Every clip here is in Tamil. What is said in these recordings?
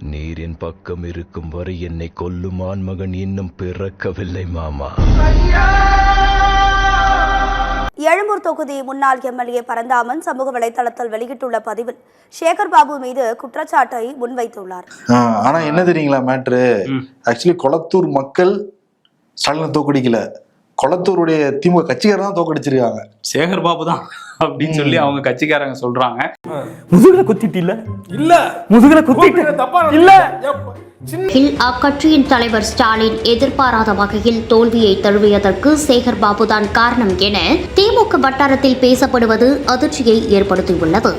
நீரின் பக்கம் இருக்கும் வரை என்னை கொல்லும் ஆண்மகன் இன்னும் பிறக்கவில்லை மாமா. எழும்பூர் தொகுதி முன்னாள் எம்எல்ஏ பரந்தாமன் சமூக வலைதளத்தில் வெளியிட்டுள்ள பதிவில் சேகர் பாபு மீது குற்றச்சாட்டை முன்வைத்துள்ளார். ஆனா என்ன தெரியுங்களா மேட்ரு, ஆக்சுவலி கொளத்தூர் மக்கள் ஸ்டாலினை தோக்கடிக்கல, கொளத்தூருடைய திமுக கட்சிக்காரர் தான் தோக்கடிச்சிருக்காங்க. சேகர் பாபு தான் அப்படின்னு சொல்லி அவங்க கட்சிக்காரங்க சொல்றாங்க. முதுகுல குத்திட்டு இல்ல முதுகுல குத்திட்டு இல்ல. அக்கட்சியின் தலைவர் ஸ்டாலின் எதிர்பாராத வகையில் தோல்வியை தழுவியதற்கு சேகர் பாபுதான் காரணம் என திமுக வட்டாரத்தில் பேசப்படுவது அதிர்ச்சியை ஏற்படுத்தியுள்ளது.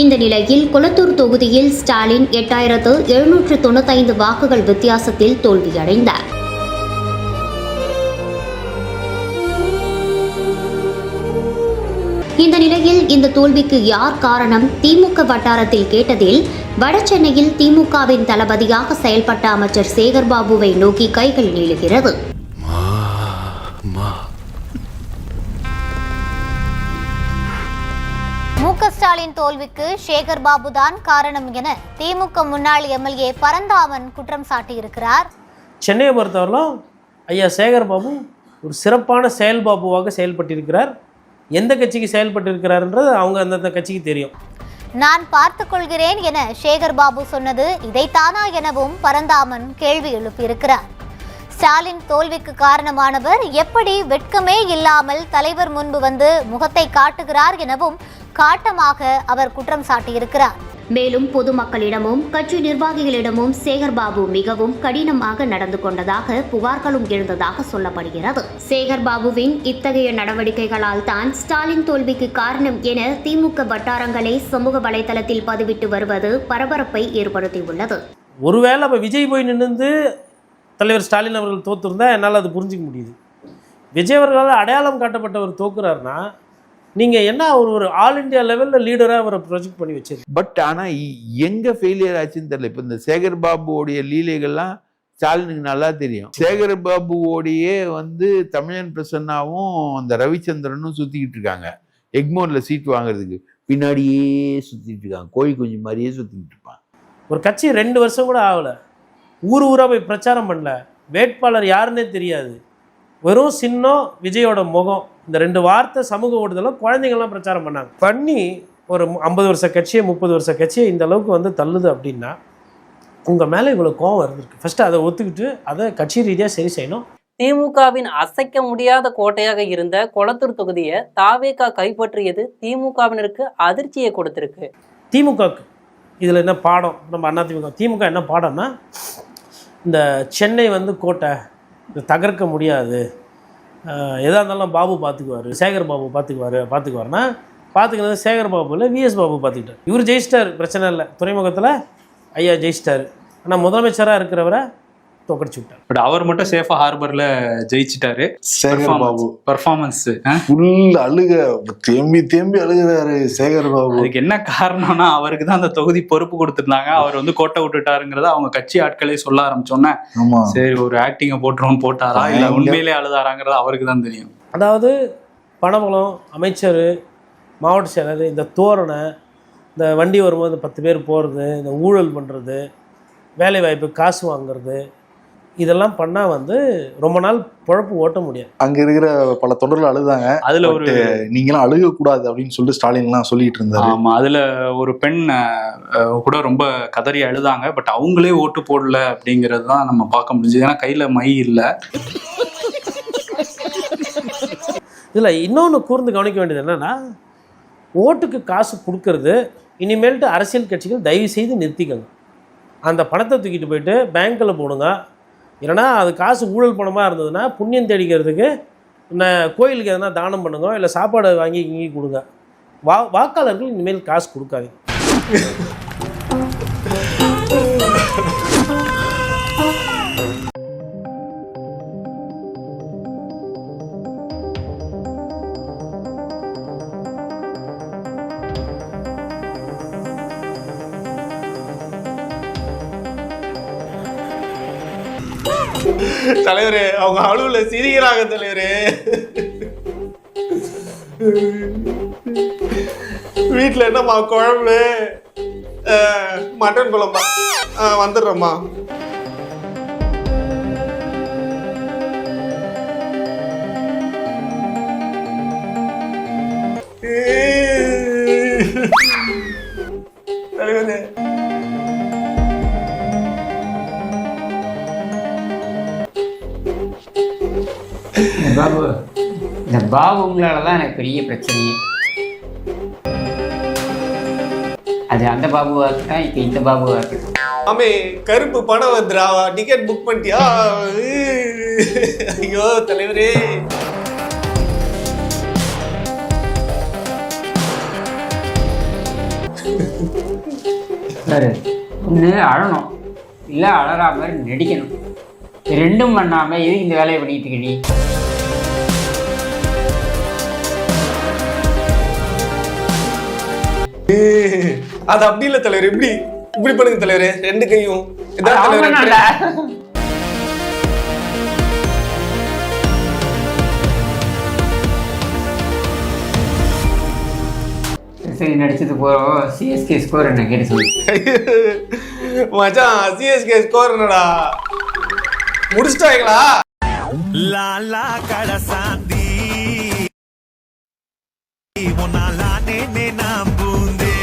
இந்த நிலையில் கொளத்தூர் தொகுதியில் ஸ்டாலின் 8795 வாக்குகள் வித்தியாசத்தில் தோல்வியடைந்தார். இந்த நிலையில் இந்த தோல்விக்கு யார் காரணம் திமுக வட்டாரத்தில் கேட்டதில் வடசென்னையில் திமுகவின் தளபதியாக செயல்பட்ட அமைச்சர் சேகர் பாபுவை நோக்கி கைகள் நீளுகிறது. ஸ்டாலின் தோல்விக்கு சேகர் பாபு தான் காரணம் என திமுக முன்னாள் எம்எல்ஏ பரந்தாமன் குற்றம் சாட்டியிருக்கிறார். சென்னையை பொறுத்தவரையிலும் ஐயா சேகர் பாபு ஒரு சிறப்பான செயல்பாபுவாக செயல்பட்டிருக்கிறார். எந்த கட்சிக்கு செயல்பட்டிருக்கிறார்ன்றது அவங்க அந்த கட்சிக்கு தெரியும். நான் பார்த்துக் கொள்கிறேன் என சேகர் பாபு சொன்னது இதைத்தானா எனவும் பரந்தாமன் கேள்வி எழுப்பியிருக்கிறார். ஸ்டாலின் தோல்விக்கு காரணமானவர் எப்படி வெட்கமே இல்லாமல் தலைவர் முன்பு வந்து முகத்தை காட்டுகிறார் எனவும் காட்டமாக அவர் குற்றம் சாட்டியிருக்கிறார். மேலும் பொதுமக்களிடமும் கட்சி நிர்வாகிகளிடமும் சேகர் பாபு மிகவும் கடினமாக நடந்து கொண்டதாக புகார்களும் எழுந்ததாக சொல்லப்படுகிறது. சேகர் பாபுவின் இத்தகைய நடவடிக்கைகளால் தான் ஸ்டாலின் தோல்விக்கு காரணம் என திமுக வட்டாரங்களை சமூக வலைதளத்தில் பதிவிட்டு வருவது பரபரப்பை ஏற்படுத்தியுள்ளது. ஒருவேளை அப்ப விஜய் போய் நின்று தலைவர் ஸ்டாலின் அவர்கள் தோத்துருந்தா என்னால் அது புரிஞ்சிக்க முடியுது. விஜய் அவர்களால் அடையாளம் காட்டப்பட்டவர் தோக்குறாருன்னா நீங்கள் என்ன ஒரு ஆல் இண்டியா லெவலில் லீடராக அவரை ப்ரொஜெக்ட் பண்ணி வச்சிருக்கு. பட் ஆனால் எங்கே ஃபெயிலியர் ஆச்சுன்னு தெரியல. இப்போ இந்த சேகர் பாபுவோடைய லீலைகள்லாம் ஸ்டாலினுக்கு நல்லா தெரியும். சேகர் பாபுவோடையே தமிழன் பிரசன்னாவும் அந்த ரவிச்சந்திரனும் சுற்றிக்கிட்டு இருக்காங்க. எக்மோரில் சீட் வாங்குறதுக்கு பின்னாடியே சுற்றிட்டு இருக்காங்க. கோழி குஞ்சு மாதிரியே சுற்றிக்கிட்டு இருப்பாங்க. ஒரு கட்சி 2 வருஷம் கூட ஆகலை, ஊராக போய் பிரச்சாரம் பண்ணல, வேட்பாளர் யாருன்னே தெரியாது, வெறும் சின்னம் விஜயோட முகம், இந்த 2 வார்த்தை சமூக ஊடகத்தில் குழந்தைங்கள்லாம் பிரச்சாரம் பண்ணாங்க. பண்ணி ஒரு 50 வருஷ கட்சியை 30 வருஷ கட்சியை இந்த அளவுக்கு தள்ளுது அப்படின்னா உங்கள் மேலே இவ்வளோ கோவம் இருந்திருக்கு. ஃபஸ்ட்டு அதை ஒத்துக்கிட்டு அதை கட்சி ரீதியாக சரி செய்யணும். திமுகவின் அசைக்க முடியாத கோட்டையாக இருந்த கொளத்தூர் தொகுதியை தாவேகா கைப்பற்றியது திமுகவினருக்கு அதிர்ச்சியை கொடுத்திருக்கு. திமுகவுக்கு இதில் என்ன பாடம், நம்ம திமுக என்ன பாடம்னா, இந்த சென்னை கோட்டை இதை தகர்க்க முடியாது, எதாக இருந்தாலும் பாபு பார்த்துக்குவார், சேகர் பாபு பார்த்துக்குவார்னா பார்த்துக்கிறது சேகர் பாபு இல்லை, விஎஸ் பாபு பார்த்துக்கிட்டார். இவர் ஜெயிச்சிட்டார், பிரச்சனை இல்லை, துறைமுகத்தில் ஐயா ஜெயிச்சிட்டார். ஆனால் முதலமைச்சராக இருக்கிறவரை தோக்கடிச்சு விட்டார். பட் அவர் மட்டும் சேஃபா ஹார்பர்ல ஜெயிச்சிட்டாரு. சேகர் பாபு பெர்ஃபார்மன்ஸ் ஃபுல் அழுக, தேம்பி அழுகிறாரு சேகர் பாபு. அதுக்கு என்ன காரணம்னா அவருக்கு தான் அந்த தொகுதி பொறுப்பு கொடுத்துருந்தாங்க. அவர் கோட்டை விட்டுட்டாருங்கிறத அவங்க கட்சி ஆட்களே சொல்ல ஆரம்பிச்சோன்னே சரி ஒரு ஆக்டிங்கை போட்டாரா இல்லை உண்மையிலே அழுதாராங்கிறது அவருக்கு தான் தெரியும். அதாவது பணபலம், அமைச்சர், மாவட்ட செயலர், இந்த தோரணை, இந்த வண்டி வரும்போது 10 பேர் போகிறது, இந்த ஊழல் பண்ணுறது, வேலை வாய்ப்பு காசு வாங்குறது, இதெல்லாம் பண்ணால் ரொம்ப நாள் பொழப்பு ஓட்ட முடியாது. அங்கே இருக்கிற பல தொடர்கள் அழுதாங்க. அதில் ஒரு நீங்களாம் அழுகக்கூடாது அப்படின்னு சொல்லிட்டு ஸ்டாலின்லாம் சொல்லிட்டு இருந்தாரு. ஆமாம், அதில் ஒரு பெண் கூட ரொம்ப கதறி அழுதாங்க. பட் அவங்களே ஓட்டு போடல அப்படிங்கிறது தான் நம்ம பார்க்க முடிஞ்சது. ஏன்னா கையில் மை இல்லை. இதில் இன்னொன்று கூர்ந்து கவனிக்க வேண்டியது என்னென்னா, ஓட்டுக்கு காசு கொடுக்கறது இனிமேல்ட்டு அரசியல் கட்சிகள் தயவு செய்து நிறுத்திக்கணும். அந்த பணத்தை தூக்கிட்டு போயிட்டு பேங்க்கில் போடுங்க. இல்லைனா அது காசு ஊழல் பணமாக இருந்ததுன்னா புண்ணியம் தேடிக்கிறதுக்கு கோயிலுக்கு எதனா தானம் பண்ணுங்க, இல்லை சாப்பாடு வாங்கி இங்கே கொடுங்க. வாக்காளர்கள் இனிமேல் காசு கொடுக்காதீங்க. தலைவரே, அவங்க அலுவல சிரிக்கிறாங்க தலைவரே. வீட்டில் என்னம்மா குழம்பு? மட்டன் குழம்பா? வந்துடுறேம்மா. பாபு, இந்த பாபுங்களால தான் எனக்கு பெரிய பிரச்சனையே. அது அந்த பாபுவா இருக்கட்டும், இப்போ இந்த பாபுவா இருக்கட்டும். ஆமே, கருப்பு பணம் வந்துடா. டிக்கெட் புக் பண்ணிட்டியா? ஐயோ தலைவரே. சார், ஒன்று அழணும், இல்லை அழறா மாதிரி நடிக்கணும். ரெண்டும் பண்ணாமல் எதுக்கு இந்த வேலையை பண்ணிட்டு இருக்க நீ? அது அப்படி இல்லை தலைவர். இப்படி இப்படி பண்ணுங்க தலைவரே, ரெண்டு கையும். இதான் தலைவர். சரி, நடிச்சது போகிறோம். சிஎஸ்கே ஸ்கோர் என்ன கேட்டு சொல்லு மச்சான். சிஎஸ்கே ஸ்கோர் என்னடா? முடிச்சிட்டாங்களா? லாலா கடசாந்தி முன்னாலானே நம்புந்தே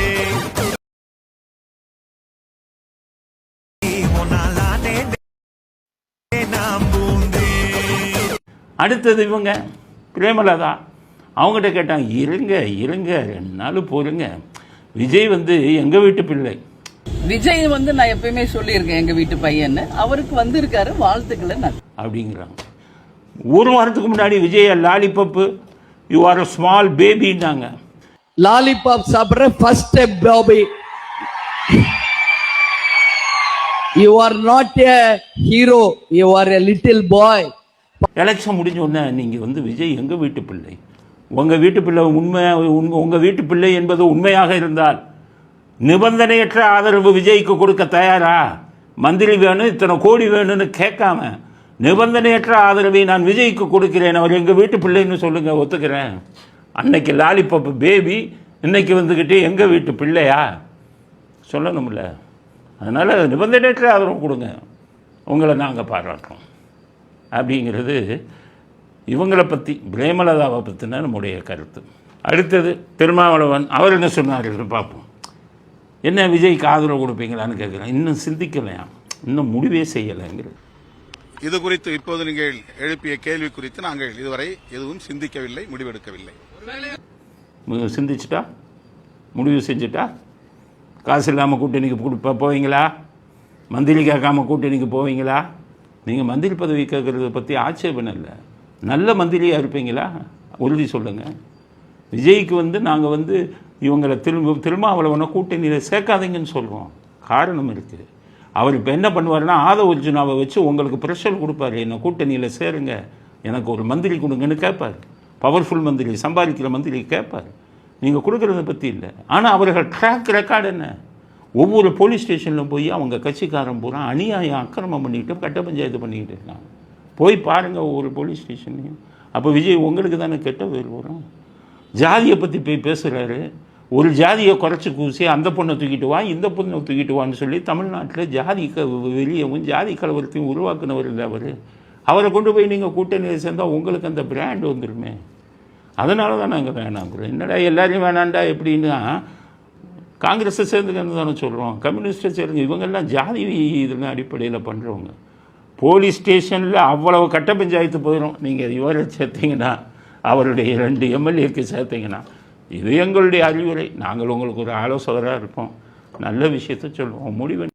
முன்னாலானே நம்புந்தே. அடுத்தது இவங்க பிரேமலதா. அவங்ககிட்ட கேட்டாங்க, இருங்க 2 நாள் பொறுங்க, விஜய் எங்கள் வீட்டு பிள்ளை. விஜய் நான் எப்பயுமே சொல்லியிருக்கேன் எங்கள் வீட்டு பையன்னு. அவருக்கு வந்திருக்காரு, வாழ்த்துக்களை அப்படிங்கிறாங்க. 1 வாரத்துக்கு முன்னாடி Vijay lollipop, you are a small பேபின்னாங்க. லாலிபாப் சாப்பிட்ற first step baby. You are not a hero, you are a little boy. Election முடிஞ்ச உடனே நீங்கள் விஜய் எங்கள் வீட்டு பிள்ளை, உங்கள் வீட்டு பிள்ளை உங்கள் வீட்டு பிள்ளை என்பது உண்மையாக இருந்தால் நிபந்தனையற்ற ஆதரவு விஜய்க்கு கொடுக்க தயாரா? மந்திரி வேணும், இத்தனை கோடி வேணும்னு கேட்காம நிபந்தனையற்ற ஆதரவை நான் விஜய்க்கு கொடுக்கிறேன், அவர் எங்கள் வீட்டு பிள்ளைன்னு சொல்லுங்கள், ஒத்துக்கிறேன். அன்னைக்கு லாலிபப் பேபி, இன்னைக்கு வந்துக்கிட்டு எங்கள் வீட்டு பிள்ளையா சொல்லணும்ல. அதனால் நிபந்தனையற்ற ஆதரவு கொடுங்க, உங்களை நாங்கள் பாராட்டுறோம் அப்படிங்கிறது இவங்களை பற்றி, பிரேமலதாவை பற்றின நம்முடைய கருத்து. அடுத்தது திருமாவளவன். அவர் என்ன சொன்னார் பார்ப்போம். என்ன விஜய்க்கு ஆதரவு கொடுப்பீங்களான்னு கேட்குறேன். இன்னும் சிந்திக்கலையா, இன்னும் முடிவே செய்யலைங்கிறது. இது குறித்து இப்போது நீங்கள் எழுப்பிய கேள்வி குறித்து நாங்கள் இதுவரை எதுவும் சிந்திக்கவில்லை, முடிவெடுக்கவில்லை. சிந்திச்சுட்டா, முடிவு செஞ்சுட்டா, காசு இல்லாமல் கூட்டணிக்கு போவீங்களா? மந்திரி கேட்காம கூட்டணிக்கு போவீங்களா? நீங்கள் மந்திரி பதவி கேட்குறத பற்றி ஆட்சேபனை இல்லை. நல்ல மந்திரியாக இருப்பீங்களா? உறுதி சொல்லுங்கள். விஜய்க்கு நாங்கள் இவங்களை திருமாவளவனை கூட்டணியில் சேர்க்காதீங்கன்னு சொல்கிறோம். காரணம் இருக்குது. அவர் இப்போ என்ன பண்ணுவார்னா, ஆதவ அர்ஜுனாவை வச்சு உங்களுக்கு ப்ரெஷர் கொடுப்பாரு, என்னை கூட்டணியில் சேருங்க, எனக்கு ஒரு மந்திரி கொடுங்கன்னு கேட்பார். பவர்ஃபுல் மந்திரி, சம்பாதிக்கிற மந்திரி கேட்பார். நீங்கள் கொடுக்குறத பற்றி இல்லை. ஆனால் அவர்கள் ட்ராக் ரெக்கார்டு என்ன? ஒவ்வொரு போலீஸ் ஸ்டேஷனில் போய் அவங்க கட்சிக்காரன் பூரா அநியாயம் அக்கிரமம் பண்ணிக்கிட்டு கட்ட பஞ்சாயத்து பண்ணிக்கிட்டு இருக்காங்க. போய் பாருங்கள் ஒவ்வொரு போலீஸ் ஸ்டேஷன்லையும். அப்போ விஜய் உங்களுக்கு தானே கெட்ட பேர் வரும். ஜாதியை பற்றி போய் பேசுகிறாரு. ஒரு ஜாதியை குறைச்சி கூசி அந்த பொண்ணை தூக்கிட்டு வா, இந்த பொண்ணை தூக்கிட்டு வான்னு சொல்லி தமிழ்நாட்டில் வெளியவும் ஜாதி கலவரத்தையும் உருவாக்குனவர் இல்லை அவர். அவரை கொண்டு போய் நீங்கள் கூட்டணியில் சேர்ந்தால் உங்களுக்கு அந்த பிராண்ட் வந்துடுமே. அதனால தான் நாங்கள் வேணாங்கிறோம். என்னடா எல்லாரையும் வேணாண்டா எப்படின்னா, காங்கிரஸை சேர்ந்துக்கன்னு தானே சொல்கிறோம், கம்யூனிஸ்ட்டை சேருங்க. இவங்கெல்லாம் ஜாதி இதில் அடிப்படையில் பண்ணுறவங்க. போலீஸ் ஸ்டேஷனில் அவ்வளவு கட்ட பஞ்சாயத்து போயிடும். நீங்கள் இவரை சேர்த்திங்கன்னா, அவருடைய 2 எம்எல்ஏக்கு சேர்த்திங்கன்னா. இது எங்களுடைய அறிவுரை. நாங்கள் உங்களுக்கு ஒரு ஆலோசகராக இருப்போம், நல்ல விஷயத்த சொல்லுவோம். முடிவு